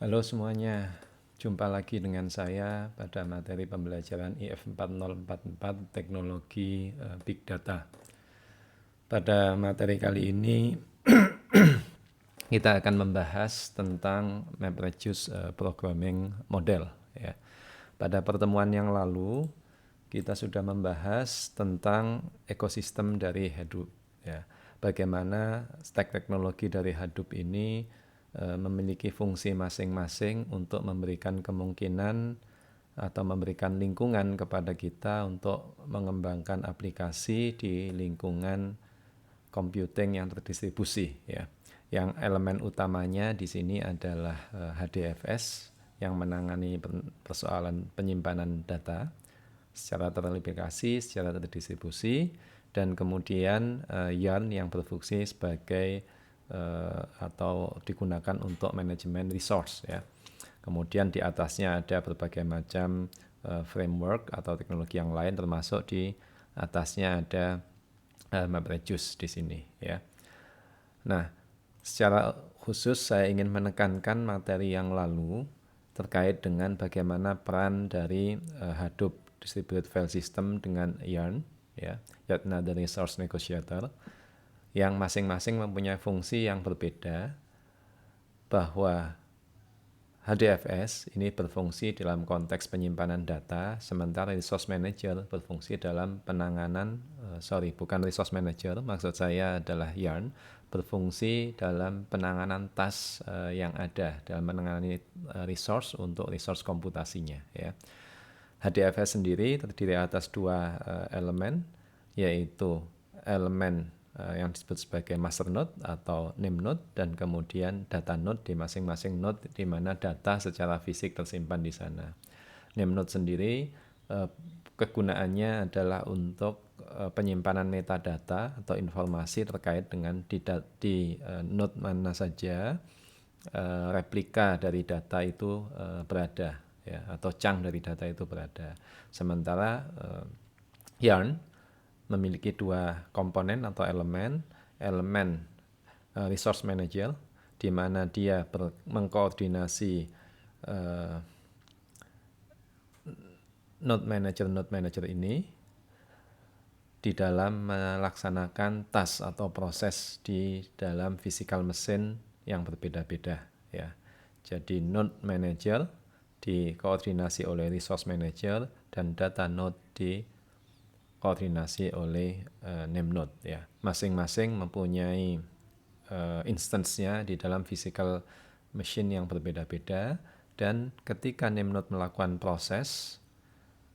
Halo semuanya, jumpa lagi dengan saya pada materi pembelajaran IF 4044 Teknologi Big Data. Pada materi kali ini kita akan membahas tentang MapReduce Programming Model. Ya. Pada pertemuan yang lalu kita sudah membahas tentang ekosistem dari Hadoop. Ya. Bagaimana stack teknologi dari Hadoop ini memiliki fungsi masing-masing untuk memberikan kemungkinan atau memberikan lingkungan kepada kita untuk mengembangkan aplikasi di lingkungan computing yang terdistribusi, ya. Yang elemen utamanya di sini adalah HDFS yang menangani persoalan penyimpanan data secara terverifikasi, secara terdistribusi, dan kemudian Yarn yang berfungsi sebagai atau digunakan untuk manajemen resource, ya. Kemudian di atasnya ada berbagai macam framework atau teknologi yang lain, termasuk di atasnya ada MapReduce di sini, ya. Nah, secara khusus saya ingin menekankan materi yang lalu terkait dengan bagaimana peran dari Hadoop Distributed File System dengan Yarn, ya, yet another resource negotiator, yang masing-masing mempunyai fungsi yang berbeda, bahwa HDFS ini berfungsi dalam konteks penyimpanan data, sementara Resource Manager berfungsi dalam penanganan, bukan Resource Manager, maksud saya adalah Yarn, berfungsi dalam penanganan task yang ada, dalam menangani resource untuk resource komputasinya, ya. HDFS sendiri terdiri atas dua elemen, yaitu elemen yang disebut sebagai master node atau name node, dan kemudian data node di masing-masing node di mana data secara fisik tersimpan di sana. Name node sendiri kegunaannya adalah untuk penyimpanan metadata atau informasi terkait dengan di node mana saja replika dari data itu berada, ya, atau chunk dari data itu berada. Sementara Yarn memiliki dua komponen atau elemen resource manager, di mana dia mengkoordinasi node manager ini di dalam melaksanakan task atau proses di dalam physical mesin yang berbeda-beda, ya. Jadi node manager dikoordinasi oleh resource manager dan data node dikoordinasi oleh name node, ya. Masing-masing mempunyai instance-nya di dalam physical machine yang berbeda-beda, dan ketika name node melakukan proses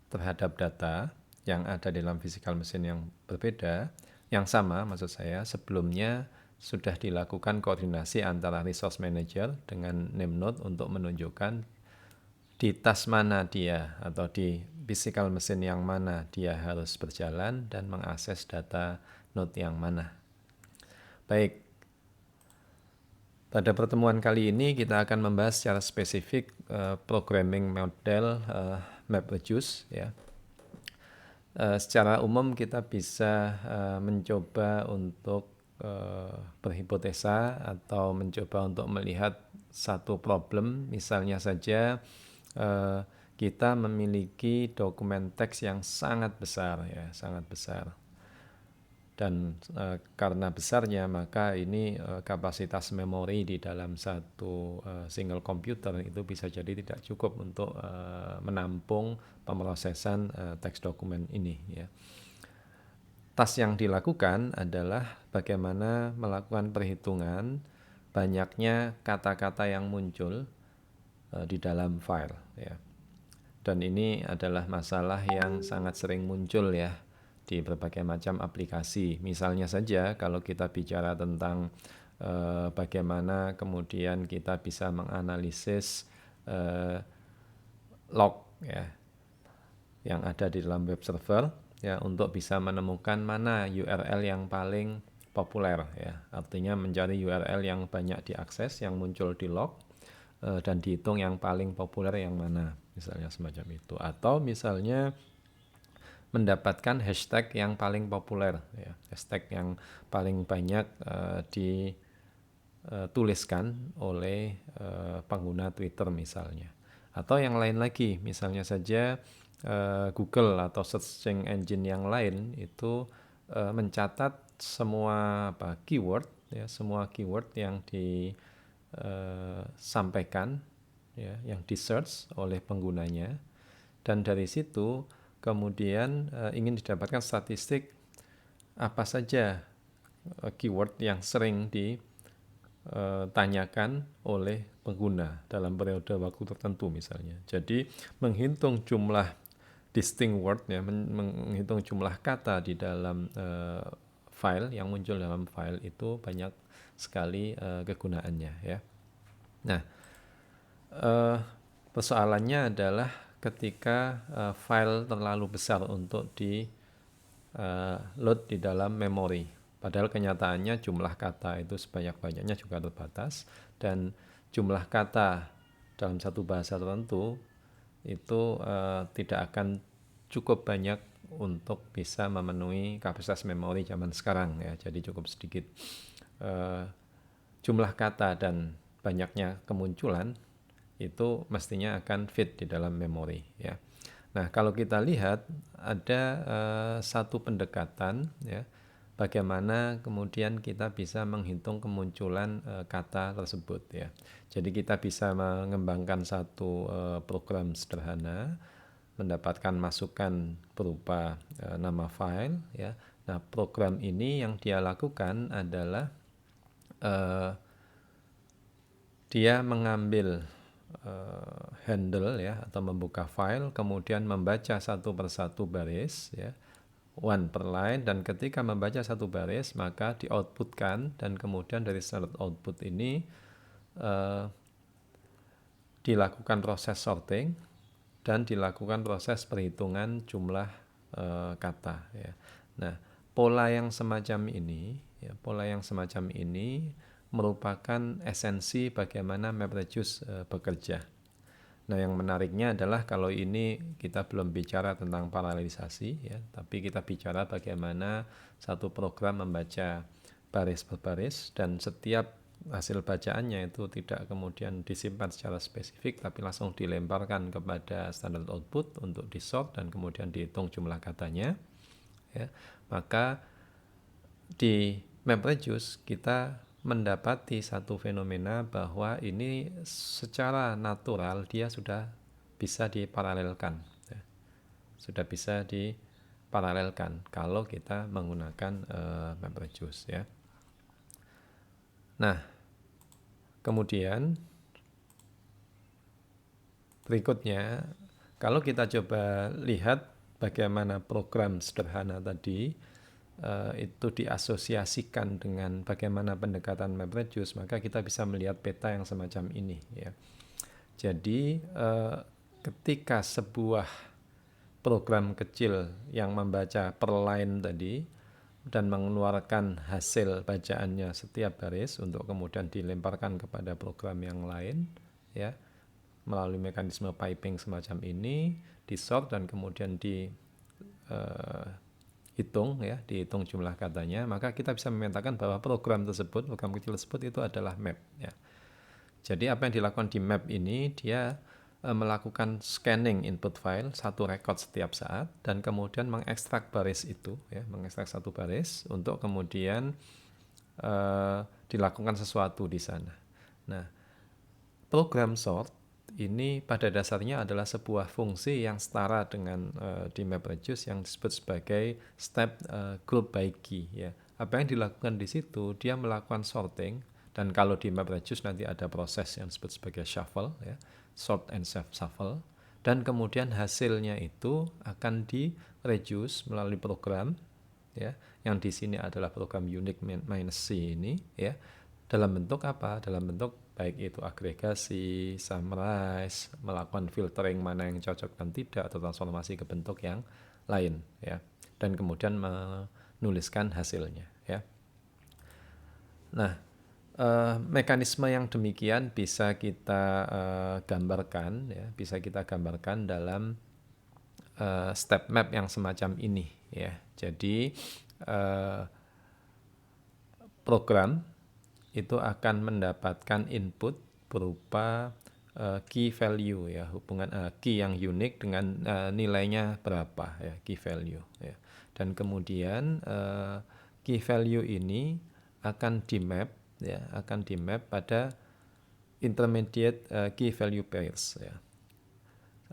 terhadap data yang ada di dalam physical machine yang berbeda, yang sama maksud saya, sebelumnya sudah dilakukan koordinasi antara resource manager dengan name node untuk menunjukkan di task mana dia atau di physical machine yang mana dia harus berjalan dan mengakses data node yang mana. Baik, pada pertemuan kali ini kita akan membahas secara spesifik programming model MapReduce, ya. Secara umum kita bisa mencoba untuk berhipotesa atau mencoba untuk melihat satu problem. Misalnya saja kita memiliki dokumen teks yang sangat besar, ya, sangat besar. Dan karena besarnya maka ini kapasitas memori di dalam satu single computer itu bisa jadi tidak cukup untuk menampung pemrosesan teks dokumen ini, ya. Task yang dilakukan adalah bagaimana melakukan perhitungan banyaknya kata-kata yang muncul di dalam file, ya. Dan ini adalah masalah yang sangat sering muncul, ya, di berbagai macam aplikasi. Misalnya saja kalau kita bicara tentang bagaimana kemudian kita bisa menganalisis log, ya, yang ada di dalam web server, ya, untuk bisa menemukan mana URL yang paling populer, ya. Artinya mencari URL yang banyak diakses, yang muncul di log, dan dihitung yang paling populer yang mana, misalnya semacam itu. Atau misalnya mendapatkan hashtag yang paling populer, ya, hashtag yang paling banyak tuliskan oleh pengguna Twitter misalnya. Atau yang lain lagi, misalnya saja Google atau searching engine yang lain itu mencatat semua keyword, ya, semua keyword yang disampaikan, ya, yang di search oleh penggunanya, dan dari situ kemudian ingin didapatkan statistik apa saja keyword yang sering ditanyakan oleh pengguna dalam periode waktu tertentu misalnya. Jadi menghitung jumlah distinct word, ya, menghitung jumlah kata di dalam file yang muncul dalam file itu banyak sekali kegunaannya, ya. Nah, persoalannya adalah ketika file terlalu besar untuk di load di dalam memori. Padahal kenyataannya jumlah kata itu sebanyak-banyaknya juga terbatas, dan jumlah kata dalam satu bahasa tertentu itu tidak akan cukup banyak untuk bisa memenuhi kapasitas memori zaman sekarang, ya. Jadi cukup sedikit jumlah kata dan banyaknya kemunculan itu mestinya akan fit di dalam memori, ya. Nah, kalau kita lihat ada satu pendekatan, ya, bagaimana kemudian kita bisa menghitung kemunculan kata tersebut, ya. Jadi kita bisa mengembangkan satu program sederhana, mendapatkan masukan berupa nama file, ya. Nah, program ini yang dia lakukan adalah dia mengambil handle, ya, atau membuka file, kemudian membaca satu persatu baris, ya, one per line, dan ketika membaca satu baris maka di-outputkan, dan kemudian dari standard output ini dilakukan proses sorting dan dilakukan proses perhitungan jumlah kata, ya. Nah, pola yang semacam ini, ya, merupakan esensi bagaimana MapReduce bekerja. Nah, yang menariknya adalah kalau ini kita belum bicara tentang paralelisasi, ya, tapi kita bicara bagaimana satu program membaca baris per baris, dan setiap hasil bacaannya itu tidak kemudian disimpan secara spesifik, tapi langsung dilemparkan kepada standard output untuk disort dan kemudian dihitung jumlah katanya, ya. Maka di MapReduce kita mendapati satu fenomena bahwa ini secara natural dia sudah bisa diparalelkan, ya. Sudah bisa diparalelkan kalau kita menggunakan MapReduce, ya. Nah, kemudian berikutnya, kalau kita coba lihat bagaimana program sederhana tadi itu diasosiasikan dengan bagaimana pendekatan MapReduce, maka kita bisa melihat peta yang semacam ini, ya. Jadi ketika sebuah program kecil yang membaca per line tadi dan mengeluarkan hasil bacaannya setiap baris untuk kemudian dilemparkan kepada program yang lain, ya, melalui mekanisme piping semacam ini, disort dan kemudian dihitung jumlah katanya, maka kita bisa memetakan bahwa program kecil tersebut itu adalah map, ya. Jadi apa yang dilakukan di map ini, dia melakukan scanning input file satu record setiap saat, dan kemudian mengekstrak baris itu, ya, mengekstrak satu baris untuk kemudian dilakukan sesuatu di sana. Nah, program sort ini pada dasarnya adalah sebuah fungsi yang setara dengan di MapReduce yang disebut sebagai step group by key, ya. Apa yang dilakukan di situ, dia melakukan sorting, dan kalau di MapReduce nanti ada proses yang disebut sebagai shuffle, ya, sort and shuffle, dan kemudian hasilnya itu akan di-reduce melalui program, ya, yang di sini adalah program unique -c ini, ya, dalam bentuk apa? Dalam bentuk baik itu agregasi, summarize, melakukan filtering mana yang cocok dan tidak, atau transformasi ke bentuk yang lain, ya, dan kemudian menuliskan hasilnya, ya. Nah, mekanisme yang demikian bisa kita gambarkan, ya, dalam step map yang semacam ini, ya. Jadi program itu akan mendapatkan input berupa key value ya, hubungan key yang unik dengan nilainya berapa ya, key value ya. Dan kemudian key value ini akan di-map ya, akan di-map pada intermediate key value pairs ya.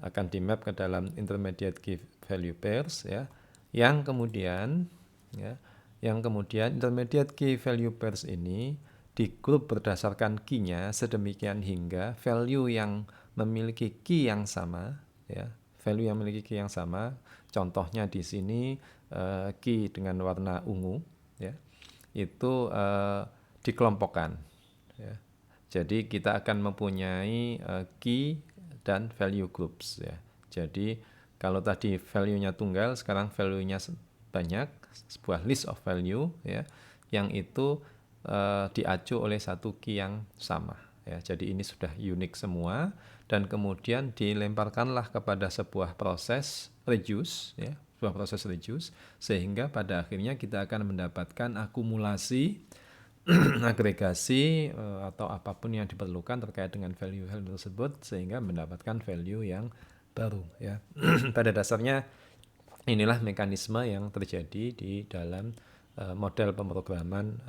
Akan di-map ke dalam intermediate key value pairs ya. Yang kemudian intermediate key value pairs ini digrup berdasarkan key-nya sedemikian hingga value yang memiliki key yang sama ya, value yang memiliki key yang sama, contohnya di sini key dengan warna ungu ya, itu dikelompokkan ya. Jadi kita akan mempunyai key dan value groups ya. Jadi kalau tadi value-nya tunggal, sekarang value-nya banyak, sebuah list of value ya, yang itu diacu oleh satu key yang sama ya. Jadi ini sudah unik semua, dan kemudian dilemparkanlah kepada sebuah proses reduce ya, sebuah proses reduce, sehingga pada akhirnya kita akan mendapatkan akumulasi agregasi atau apapun yang diperlukan terkait dengan value-value tersebut, sehingga mendapatkan value yang baru ya. Pada dasarnya inilah mekanisme yang terjadi di dalam model pemrograman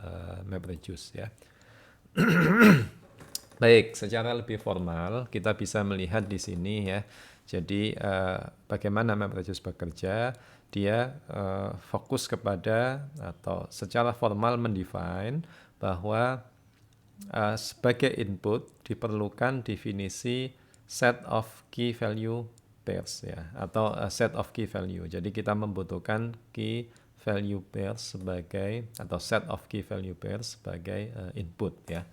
MapReduce ya. Baik, secara lebih formal kita bisa melihat di sini ya. Jadi bagaimana MapReduce bekerja? Dia fokus kepada atau secara formal mendefine bahwa sebagai input diperlukan definisi set of key value pairs ya, atau set of key value. Jadi kita membutuhkan key value pairs sebagai, atau set of key value pairs sebagai input ya.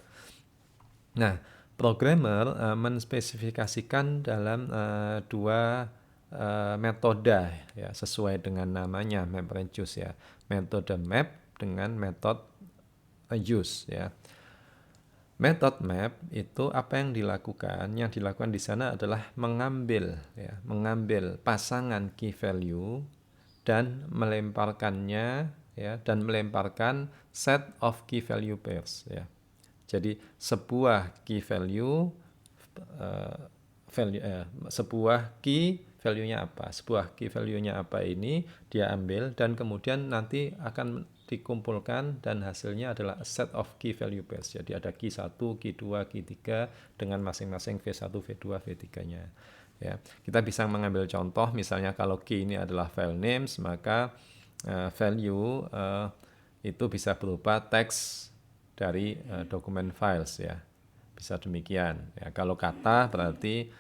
Nah, programmer menspesifikasikan dalam dua metode ya, sesuai dengan namanya MapReduce ya. Metode map dengan metode reduce ya. Method map itu apa yang dilakukan? Yang dilakukan di sana adalah mengambil pasangan key value dan melemparkannya ya, dan melemparkan set of key value pairs ya. Jadi sebuah key value sebuah key value-nya apa? Sebuah key value-nya apa ini dia ambil, dan kemudian nanti akan dikumpulkan dan hasilnya adalah a set of key value pairs. Jadi ada key 1, key 2, key 3 dengan masing-masing V1, V2, V3-nya. Ya, kita bisa mengambil contoh misalnya kalau key ini adalah file names, maka value itu bisa berupa teks dari dokumen files ya. Bisa demikian. Ya, kalau kata berarti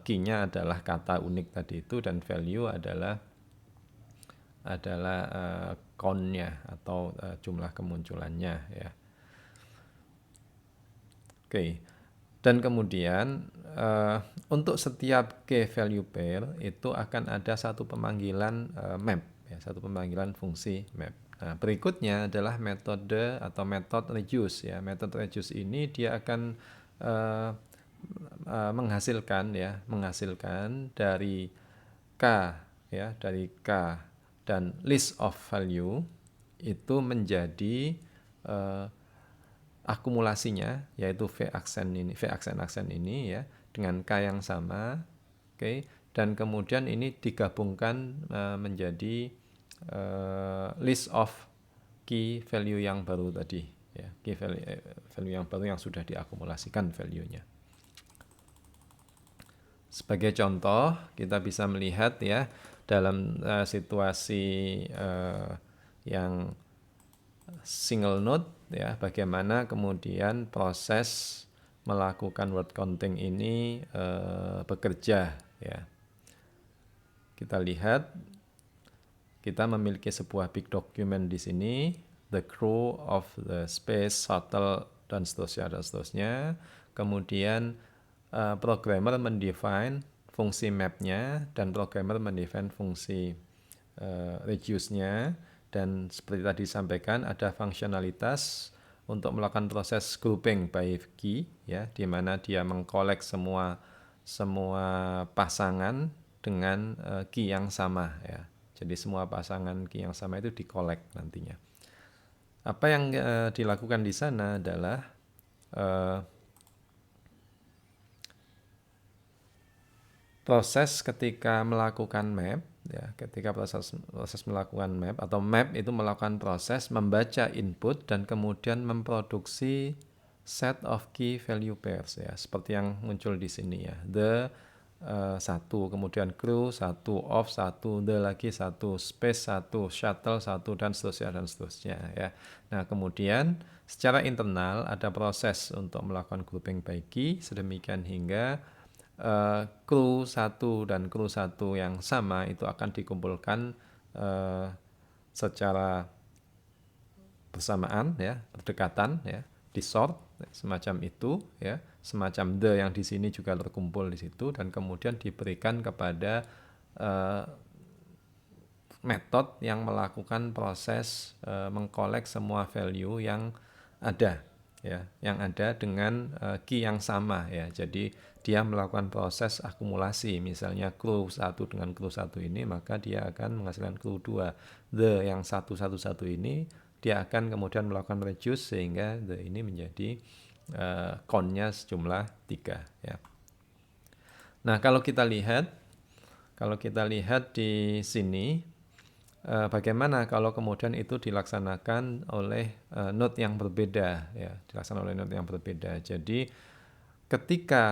key-nya adalah kata unik tadi itu, dan value adalah count-nya atau jumlah kemunculannya ya. Oke. Dan kemudian untuk setiap key value pair itu akan ada satu pemanggilan map ya, satu pemanggilan fungsi map. Nah, berikutnya adalah metode atau metode reduce ya. Metode reduce ini dia akan menghasilkan dari K ya, dari K dan list of value itu menjadi akumulasinya, yaitu V aksen ini ya, dengan K yang sama. Oke. Dan kemudian ini digabungkan menjadi list of key value yang baru tadi ya, key value yang baru yang sudah diakumulasikan value-nya. Sebagai contoh, kita bisa melihat ya dalam situasi yang single node ya, bagaimana kemudian proses melakukan word counting ini bekerja ya. Kita lihat, kita memiliki sebuah big document di sini, the crew of the space shuttle dan seterusnya. Kemudian programmer mendefine fungsi map-nya dan programmer mendefine fungsi reduce-nya, dan seperti tadi disampaikan ada fungsionalitas untuk melakukan proses grouping by key ya, di mana dia mengkolek semua pasangan dengan key yang sama ya. Jadi semua pasangan key yang sama itu dikolek nantinya. Apa yang dilakukan di sana adalah proses ketika melakukan map, ya, ketika proses melakukan map atau map itu melakukan proses membaca input dan kemudian memproduksi set of key value pairs, ya, seperti yang muncul di sini, ya, the satu, kemudian crew satu, off satu, the lagi satu, space satu, shuttle satu, dan seterusnya, ya. Nah, kemudian secara internal ada proses untuk melakukan grouping by key sedemikian hingga crew satu dan crew satu yang sama itu akan dikumpulkan secara bersamaan, ya, berdekatan, ya, di sort semacam itu, ya, semacam the yang di sini juga terkumpul di situ, dan kemudian diberikan kepada metode yang melakukan proses mengkolek semua value yang ada, ya, yang ada dengan key yang sama, ya. Jadi dia melakukan proses akumulasi, misalnya crew satu dengan crew satu ini, maka dia akan menghasilkan crew 2. The yang 111 ini dia akan kemudian melakukan reduce sehingga the ini menjadi count-nya sejumlah 3, ya. Nah, kalau kita lihat di sini, bagaimana kalau kemudian itu dilaksanakan oleh node yang berbeda, ya, Jadi ketika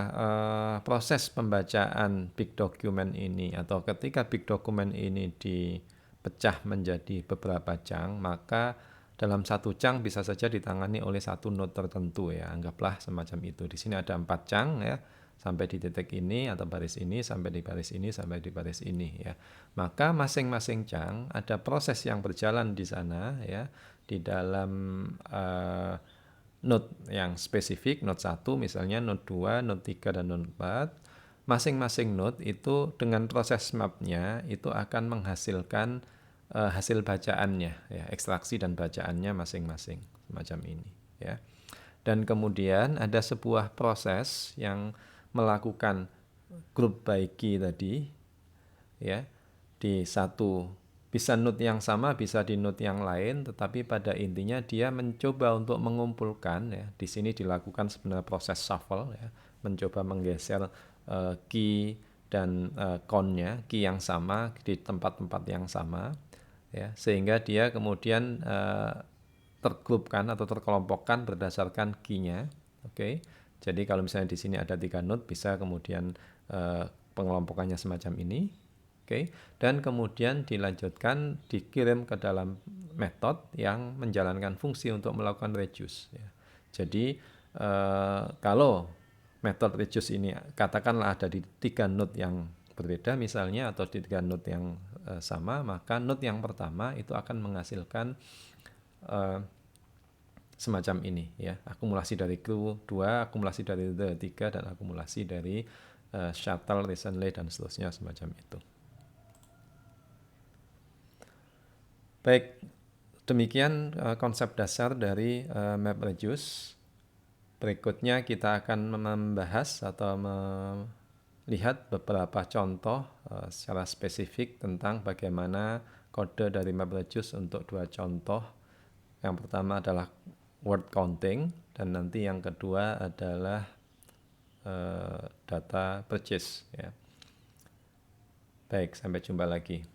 proses pembacaan big document ini atau ketika big document ini dipecah menjadi beberapa chunk, maka dalam satu chunk bisa saja ditangani oleh satu node tertentu, ya, anggaplah semacam itu. Di sini ada 4 chunk, ya, sampai di titik ini atau baris ini, sampai di baris ini, sampai di baris ini, ya. Maka masing-masing chunk ada proses yang berjalan di sana, ya, di dalam node yang spesifik, node 1 misalnya, node 2, node 3, dan node 4. Masing-masing node itu dengan proses mapnya itu akan menghasilkan hasil bacaannya, ya, ekstraksi dan bacaannya masing-masing semacam ini, ya. Dan kemudian ada sebuah proses yang melakukan group by key tadi, ya, di satu, bisa node yang sama, bisa di node yang lain, tetapi pada intinya dia mencoba untuk mengumpulkan, ya. Di sini dilakukan sebenarnya proses shuffle, ya, mencoba menggeser key dan count-nya, key yang sama di tempat-tempat yang sama, ya, sehingga dia kemudian tergrupkan atau terkelompokkan berdasarkan key-nya. Oke. Jadi kalau misalnya di sini ada 3 node, bisa kemudian pengelompokannya semacam ini. Oke. Dan kemudian dilanjutkan dikirim ke dalam metode yang menjalankan fungsi untuk melakukan reduce, ya. Jadi kalau metode reduce ini katakanlah ada di 3 node yang berbeda misalnya, atau di 3 node yang sama, maka node yang pertama itu akan menghasilkan semacam ini, ya, akumulasi dari crew 2, akumulasi dari the 3, dan akumulasi dari shuttle, recently, dan seterusnya semacam itu. Baik, demikian konsep dasar dari MapReduce. Berikutnya kita akan membahas atau melihat beberapa contoh secara spesifik tentang bagaimana kode dari MapReduce untuk 2 contoh. Yang pertama adalah word counting, dan nanti yang kedua adalah data purchase, ya. Baik, sampai jumpa lagi.